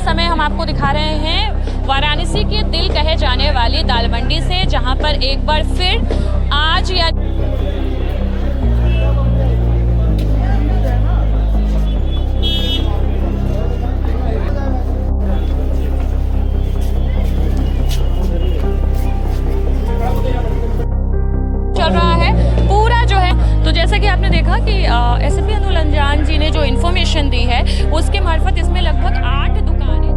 समय हम आपको दिखा रहे हैं वाराणसी के दिल कहे जाने वाली दाल मंडी से, जहां पर एक बार फिर आज या चल रहा है पूरा जो है। तो जैसा कि आपने देखा कि एसपी अनुल अंजान जी ने जो इन्फॉर्मेशन दी है उसके मार्फत इसमें लगभग 8 दुकानें।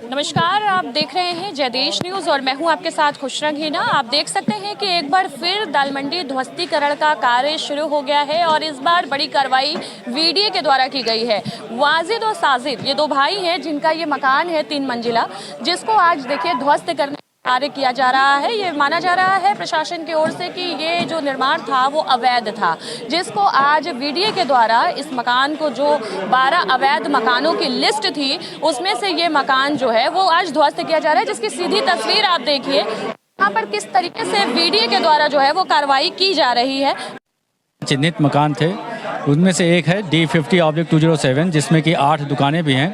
नमस्कार, आप देख रहे हैं जयदेश न्यूज़ और मैं हूं आपके साथ खुशरंग हिना। आप देख सकते हैं कि एक बार फिर दाल मंडी ध्वस्तीकरण का कार्य शुरू हो गया है और इस बार बड़ी कार्रवाई वीडीए के द्वारा की गई है। वाजिद और साजिद ये दो भाई हैं जिनका ये मकान है 3 मंजिला, जिसको आज देखिए ध्वस्त करने कार्य किया जा रहा है। ये माना जा रहा है प्रशासन की ओर से कि ये जो निर्माण था वो अवैध था, जिसको आज वीडीए के द्वारा इस मकान को, जो 12 अवैध मकानों की लिस्ट थी, उसमें से ये मकान जो है वो आज ध्वस्त किया जा रहा है, जिसकी सीधी तस्वीर आप देखिए यहाँ पर किस तरीके से वीडीए के द्वारा जो है वो कार्रवाई की जा रही है। चिन्हित मकान थे, उनमें से एक है D50/207, जिसमें कि 8 दुकानें भी हैं।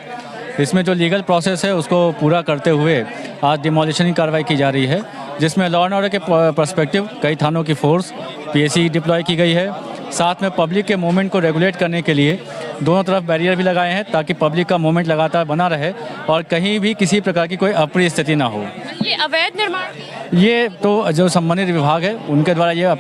इसमें जो लीगल प्रोसेस है उसको पूरा करते हुए आज डिमोलिशन की कार्रवाई की जा रही है, जिसमें लॉ एंड ऑर्डर के पर्सपेक्टिव कई थानों की फोर्स पीएसी डिप्लॉय की गई है। साथ में पब्लिक के मूवमेंट को रेगुलेट करने के लिए दोनों तरफ बैरियर भी लगाए हैं, ताकि पब्लिक का मूवमेंट लगातार बना रहे और कहीं भी किसी प्रकार की कोई अप्रिय स्थिति ना हो। ये अवैध निर्माण, ये तो जो संबंधित विभाग है उनके द्वारा ये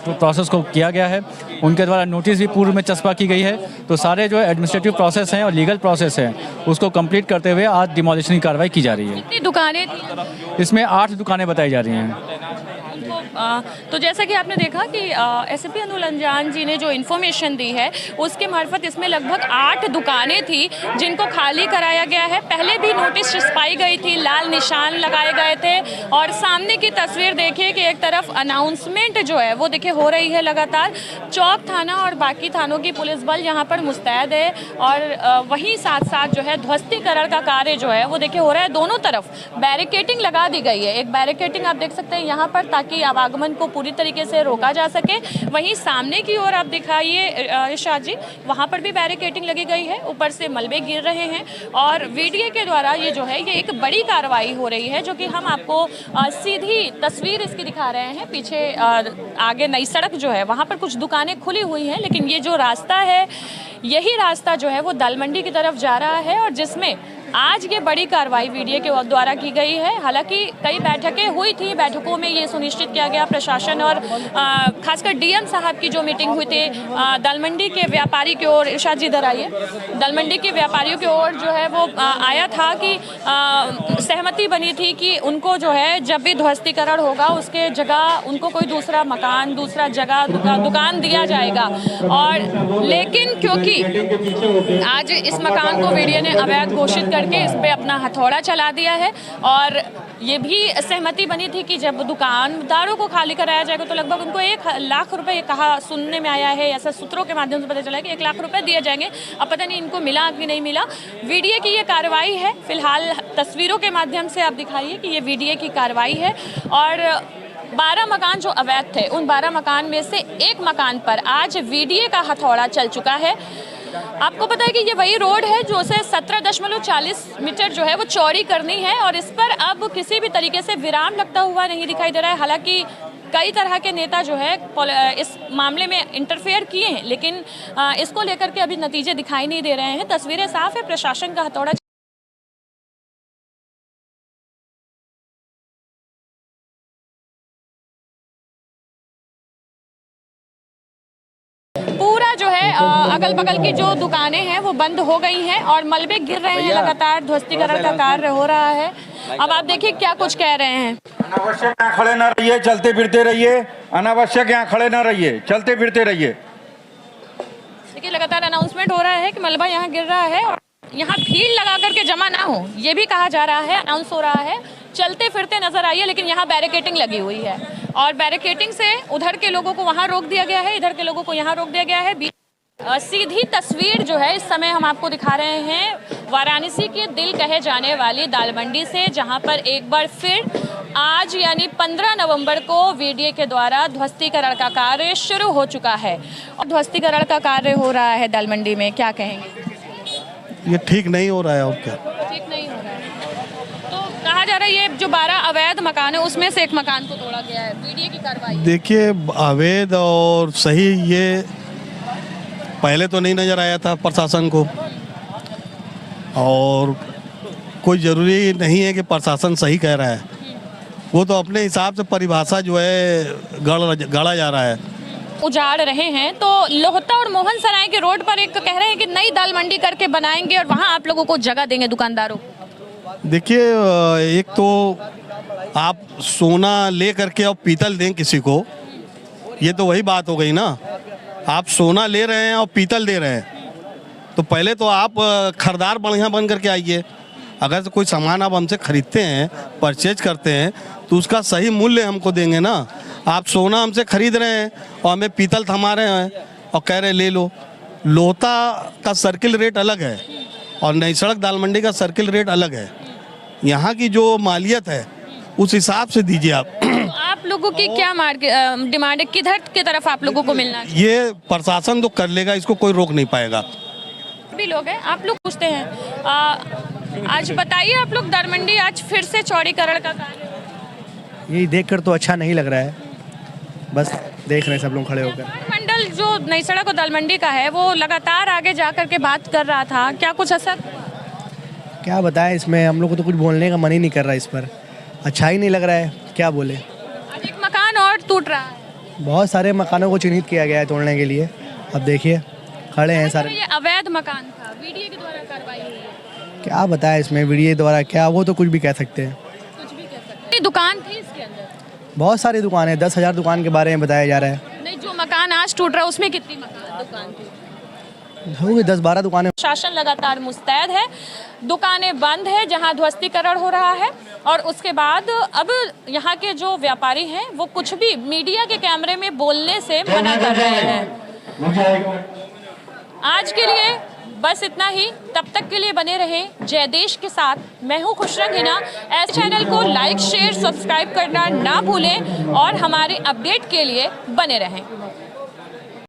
प्रोसेस को किया गया है, उनके द्वारा नोटिस भी पूर्व में चस्पा की गई है। तो सारे जो एडमिनिस्ट्रेटिव प्रोसेस हैं और लीगल प्रोसेस हैं उसको कंप्लीट करते हुए आज डिमोलिशन की कार्रवाई की जा रही है। कितनी दुकानें थी? इसमें 8 दुकानें बताई जा रही हैं। तो जैसा कि आपने देखा कि एसपी अनुल अंजान जी ने जो इन्फॉर्मेशन दी है उसके मार्फत इसमें लगभग 8 दुकानें थी जिनको खाली कराया गया है। पहले भी नोटिस चिपकाई गई थी, लाल निशान लगाए गए थे और सामने की तस्वीर देखिए कि एक तरफ अनाउंसमेंट जो है वो देखिए हो रही है लगातार। चौक थाना और बाकी थानों की पुलिस बल यहाँ पर मुस्तैद है और वहीं साथ साथ जो है ध्वस्तीकरण का कार्य जो है वो देखिए हो रहा है। दोनों तरफ बैरिकेटिंग लगा दी गई है। एक बैरिकेटिंग आप देख सकते हैं यहाँ पर, ताकि आवागमन को पूरी तरीके से रोका जा सके। वहीं सामने की ओर आप दिखाइए इरशाद जी, वहाँ पर भी बैरिकेटिंग लगी गई है। ऊपर से मलबे गिर रहे हैं और वीडीए के द्वारा ये जो है ये एक बड़ी कार्रवाई हो रही है, जो कि हम आपको सीधी तस्वीर इसकी दिखा रहे हैं। पीछे आगे नई सड़क जो है वहाँ पर कुछ दुकानें खुली हुई हैं, लेकिन ये जो रास्ता है यही रास्ता जो है वो दाल मंडी की तरफ जा रहा है और जिसमें आज ये बड़ी कार्रवाई वीडीए के द्वारा की गई है। हालांकि कई बैठकें हुई थी, बैठकों में ये सुनिश्चित किया गया, प्रशासन और खासकर डीएम साहब की जो मीटिंग हुई थी दाल मंडी के व्यापारी की ओर, इरशाद जी इधर आइए, दाल मंडी के व्यापारियों की ओर जो है वो आया था कि सहमति बनी थी कि उनको जो है जब भी ध्वस्तीकरण होगा उसके जगह उनको कोई दूसरा मकान, दूसरा जगह दुकान दिया जाएगा। और लेकिन क्योंकि आज इस मकान को वीडीए ने अवैध घोषित करके इस पे अपना हथौड़ा चला दिया है और ये भी सहमति बनी थी कि जब दुकानदारों को खाली कराया जाएगा तो लगभग उनको 1 लाख रुपए, कहा सुनने में आया है, ऐसा सूत्रों के माध्यम से पता चला है कि 1 लाख रुपए दिए जाएंगे। अब पता नहीं इनको मिला कि नहीं मिला। वीडीए की ये कार्रवाई है, फिलहाल तस्वीरों के माध्यम से आप दिखाइए कि ये वीडीए की कार्रवाई है और 12 मकान जो अवैध थे उन 12 मकान में से एक मकान पर आज वीडीए का हथौड़ा चल चुका है। आपको पता है कि ये वही रोड है जो उसे 17.40 मीटर जो है वो चौड़ी करनी है और इस पर अब किसी भी तरीके से विराम लगता हुआ नहीं दिखाई दे रहा है। हालांकि कई तरह के नेता जो है इस मामले में इंटरफेयर किए हैं, लेकिन इसको लेकर के अभी नतीजे दिखाई नहीं दे रहे हैं। तस्वीरें साफ है, प्रशासन का हथौड़ा पूरा जो है अगल बगल की जो दुकानें हैं वो बंद हो गई हैं और मलबे गिर रहे हैं, लगातार ध्वस्तीकरण का कार्य हो रहा है। अब आप देखिए क्या कुछ कह रहे हैं। अनावश्यक यहाँ खड़े न रहिए, चलते फिरते रहिए। अनावश्यक यहाँ खड़े न रहिए, चलते फिरते रहिए। देखिए लगातार अनाउंसमेंट हो रहा है कि मलबा यहाँ गिर रहा है और यहाँ भीड़ लगा करके जमा ना हो, ये भी कहा जा रहा है, अनाउंस हो रहा है। चलते फिरते नजर आइए, लेकिन यहाँ बैरिकेटिंग लगी हुई है और बैरिकेटिंग से उधर के लोगों को वहाँ रोक दिया गया है, इधर के लोगों को यहाँ रोक दिया गया है। सीधी तस्वीर जो है इस समय हम आपको दिखा रहे हैं वाराणसी के दिल कहे जाने वाली दाल मंडी से, जहां पर एक बार फिर आज यानी 15 नवंबर को वीडीए के द्वारा ध्वस्तीकरण का कार्य शुरू हो चुका है। और ध्वस्तीकरण का कार्य हो रहा है दाल मंडी में, क्या कहेंगे? ये ठीक नहीं हो रहा है। और क्या ठीक नहीं हो रहा है? तो कहा जा रहा है ये जो 12 अवैध मकान है उसमें से एक मकान को तोड़ा गया है, वीडीए की कार्रवाई। देखिए, अवैध और सही ये पहले तो नहीं नज़र आया था प्रशासन को, और कोई ज़रूरी नहीं है कि प्रशासन सही कह रहा है, वो तो अपने हिसाब से परिभाषा जो है गढ़ा जा रहा है। उजाड़ रहे हैं तो लोहता और मोहन सराय के रोड पर एक कह रहे हैं कि नई दाल मंडी करके बनाएंगे और वहां आप लोगों को जगह देंगे दुकानदारों को। देखिए, एक तो आप सोना ले करके और पीतल दें किसी को, ये तो वही बात हो गई ना। आप सोना ले रहे हैं और पीतल दे रहे हैं, तो पहले तो आप खरीदार बढ़िया बन करके आइए। अगर कोई सामान आप हमसे खरीदते हैं, परचेज करते हैं, तो उसका सही मूल्य हमको देंगे ना। आप सोना हमसे खरीद रहे हैं और हमें पीतल थमा रहे हैं और कह रहे ले लो। लोहता का सर्किल रेट अलग है और नई सड़क दाल मंडी का सर्किल रेट अलग है। यहाँ की जो मालियत है उस हिसाब से दीजिए आप। तो आप लोगों की क्या डिमांड है, किधर की तरफ आप लोगों को मिलना है? ये प्रशासन तो कर लेगा, इसको कोई रोक नहीं पाएगा। भी लोग हैं, आप लोग पूछते हैं आज बताइए, आप लोग दाल मंडी आज फिर से चौड़ीकरण का कार्य, यही देखकर तो अच्छा नहीं लग रहा है, बस देख रहे हैं सब लोग खड़े होकर। मंडल जो नई सड़क और दाल मंडी का है वो लगातार आगे जा करके बात कर रहा था, क्या कुछ असर? क्या बताएं, इसमें हम लोग को तो कुछ बोलने का मन ही नहीं कर रहा, इस पर अच्छा ही नहीं लग रहा है, क्या बोले। आज एक मकान और टूट रहा है, बहुत सारे मकानों को चिन्हित किया गया है तोड़ने के लिए, अब देखिए खड़े हैं सारे। ये अवैध मकान था, वीडीए के द्वारा कार्रवाई हुई है, क्या बताएं इसमें वीडियो द्वारा क्या, वो तो कुछ भी कह सकते हैं। कुछ भी कह सकते हैं। दुकान थी इसके अंदर, बहुत सारी दुकानें, 10,000 दुकान के बारे में बताया जा रहा है। नहीं, जो मकान आज टूट रहा है उसमें कितनी दुकान थी? होगी 10-12 दुकानें। शासन लगातार मुस्तैद है, दुकानें बंद है जहां ध्वस्तीकरण हो रहा है, और उसके बाद अब यहाँ के जो व्यापारी हैं वो कुछ भी मीडिया के कैमरे में बोलने से मना कर रहे हैं। आज के लिए बस इतना ही, तब तक के लिए बने रहें जयदेश के साथ। मैं हूँ खुशरंग हिना। ऐसे चैनल को लाइक शेयर सब्सक्राइब करना ना भूलें और हमारे अपडेट के लिए बने रहें।